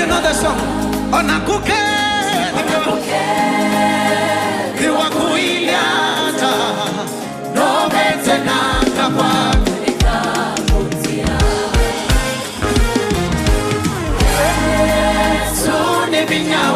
you know the song? Onakuke Iwa kuiliata No bete nanga kwa Yesu ni binya